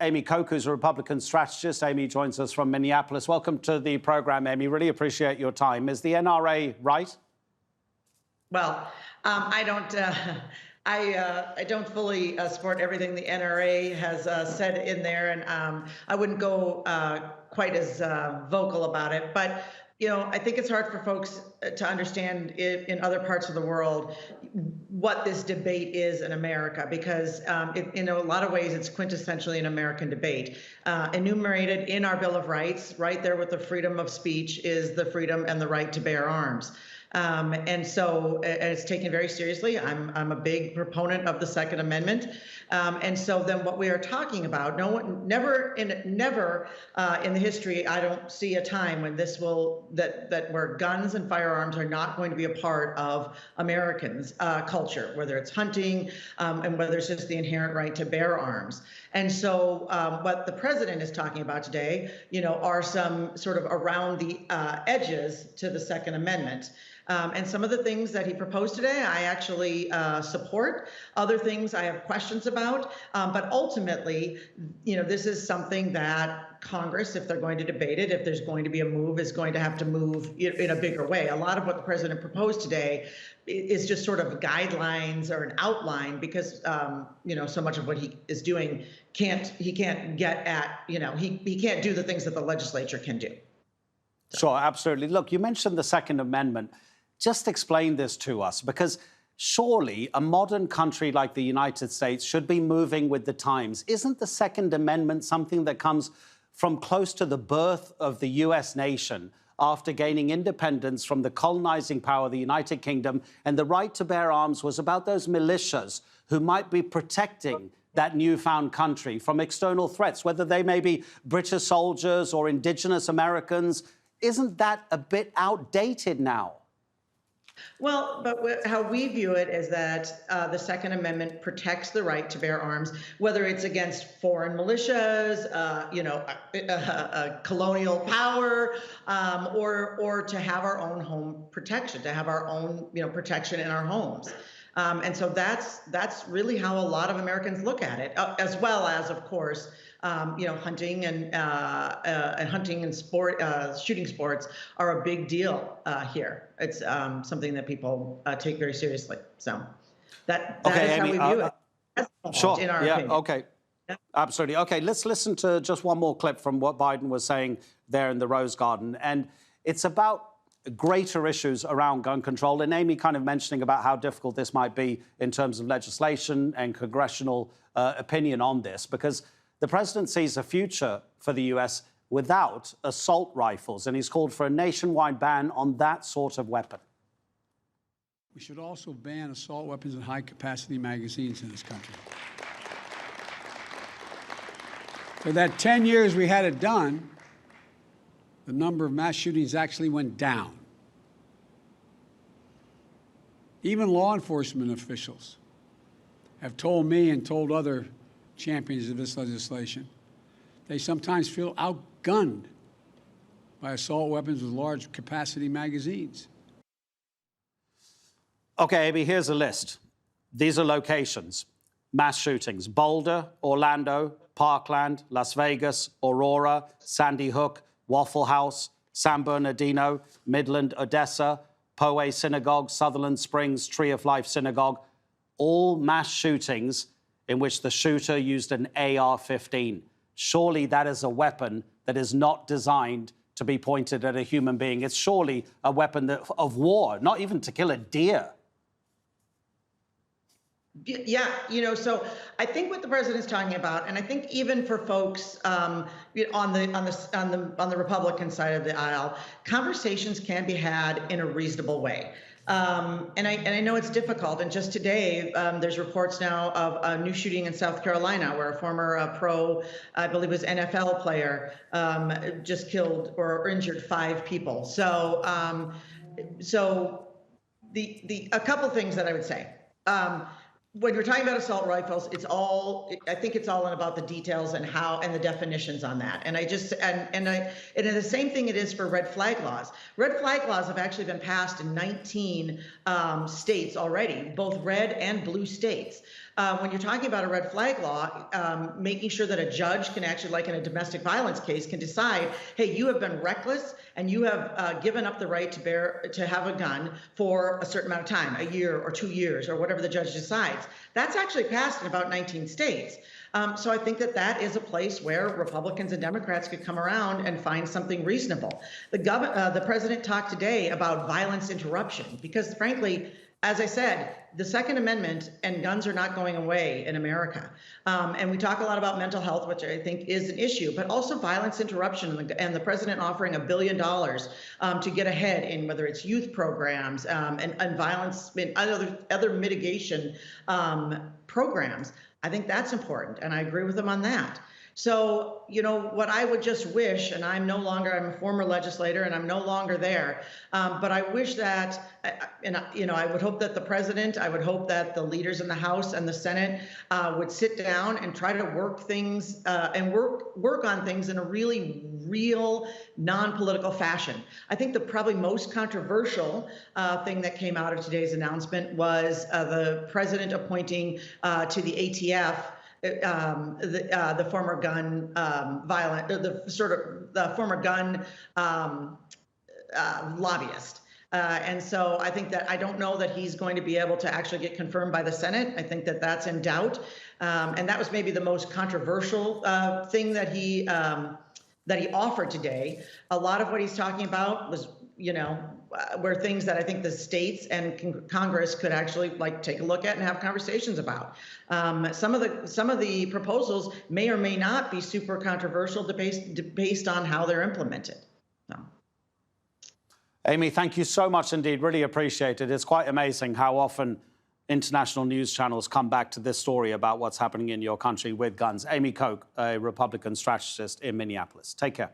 Amy Koch, who's a Republican strategist. Amy joins us from Minneapolis. Welcome to the program, Amy. Really appreciate your time. Is the NRA right? Well, I don't fully support everything the NRA has said in there, and I wouldn't go quite as vocal about it. But I think it's hard for folks to understand in other parts of the world what this debate is in America, because in a lot of ways it's quintessentially an American debate. Enumerated in our Bill of Rights, right there with the freedom of speech, is the freedom and the right to bear arms. And so it's taken very seriously. I'm a big proponent of the Second Amendment. And so then what we are talking about, never in the history, I don't see a time when where guns and firearms are not going to be a part of Americans' culture, whether it's hunting and whether it's just the inherent right to bear arms. And so what the president is talking about today, are some sort of around the edges to the Second Amendment. And some of the things that he proposed today, I actually support. Other things I have questions about. But ultimately, this is something that Congress, if they're going to debate it, if there's going to be a move, is going to have to move in a bigger way. A lot of what the president proposed today is just sort of guidelines or an outline, because so much of what he is doing he can't get at, he can't do the things that the legislature can do. Sure, absolutely. Look, you mentioned the Second Amendment. Just explain this to us, because surely a modern country like the United States should be moving with the times. Isn't the Second Amendment something that comes from close to the birth of the U.S. nation after gaining independence from the colonizing power of the United Kingdom? And the right to bear arms was about those militias who might be protecting that newfound country from external threats, whether they may be British soldiers or indigenous Americans. Isn't that a bit outdated now? Well, but how we view it is that the Second Amendment protects the right to bear arms, whether it's against foreign militias, colonial power, or to have our own home protection, to have our own protection in our homes. And so that's really how a lot of Americans look at it, as well as, of course, hunting and shooting sports are a big deal here. It's something that people take very seriously. So that is Amy, how we view it. Sure. In our opinion. Okay. Yeah. Absolutely. Okay, let's listen to just one more clip from what Biden was saying there in the Rose Garden. And it's about greater issues around gun control. And Amy kind of mentioning about how difficult this might be in terms of legislation and congressional opinion on this, because the president sees a future for the U.S. without assault rifles, and he's called for a nationwide ban on that sort of weapon. We should also ban assault weapons and high-capacity magazines in this country. For that 10 years we had it done, the number of mass shootings actually went down. Even law enforcement officials have told me and told other champions of this legislation, they sometimes feel outgunned by assault weapons with large capacity magazines. Okay, Amy, here's a list. These are locations. Mass shootings: Boulder, Orlando, Parkland, Las Vegas, Aurora, Sandy Hook, Waffle House, San Bernardino, Midland, Odessa, Poway Synagogue, Sutherland Springs, Tree of Life Synagogue. All mass shootings in which the shooter used an AR-15. Surely that is a weapon that is not designed to be pointed at a human being. It's surely a weapon of war, not even to kill a deer. Yeah, so I think what the president's talking about, and I think even for folks on the Republican side of the aisle, conversations can be had in a reasonable way. And I know it's difficult. And just today, there's reports now of a new shooting in South Carolina where a former I believe it was NFL player, just killed or injured 5 people. So, a couple things that I would say. When we're talking about assault rifles, I think it's all about the details and the definitions on that. And the same thing it is for red flag laws. Red flag laws have actually been passed in 19 states already, both red and blue states. when you're talking about a red flag law, making sure that a judge can actually, like in a domestic violence case, can decide, hey, you have been reckless and you have given up the right to have a gun for a certain amount of time, a year or 2 years or whatever the judge decides. That's actually passed in about 19 states. So I think that that is a place where Republicans and Democrats could come around and find something reasonable. The president talked today about violence interruption because, frankly, as I said, the Second Amendment and guns are not going away in America. And we talk a lot about mental health, which I think is an issue, but also violence interruption and the president offering $1 billion to get ahead in whether it's youth programs and violence and other mitigation programs. I think that's important, and I agree with him on that. So, what I would just wish, and I'm a former legislator and I'm no longer there, but I wish that, I would hope that the president, I would hope that the leaders in the House and the Senate would sit down and try to work things and work on things in a real, non-political fashion. I think the probably most controversial thing that came out of today's announcement was the president appointing to the ATF the former gun the former gun lobbyist. And so I think that I don't know that he's going to be able to actually get confirmed by the Senate. I think that that's in doubt. And that was maybe the most controversial thing that he offered today. A lot of what he's talking about was, were things that I think the states and Congress could actually take a look at and have conversations about. Some of the proposals may or may not be super controversial based on how they're implemented. So. Amy, thank you so much indeed. Really appreciate it. It's quite amazing how often international news channels come back to this story about what's happening in your country with guns. Amy Koch, a Republican strategist in Minneapolis. Take care.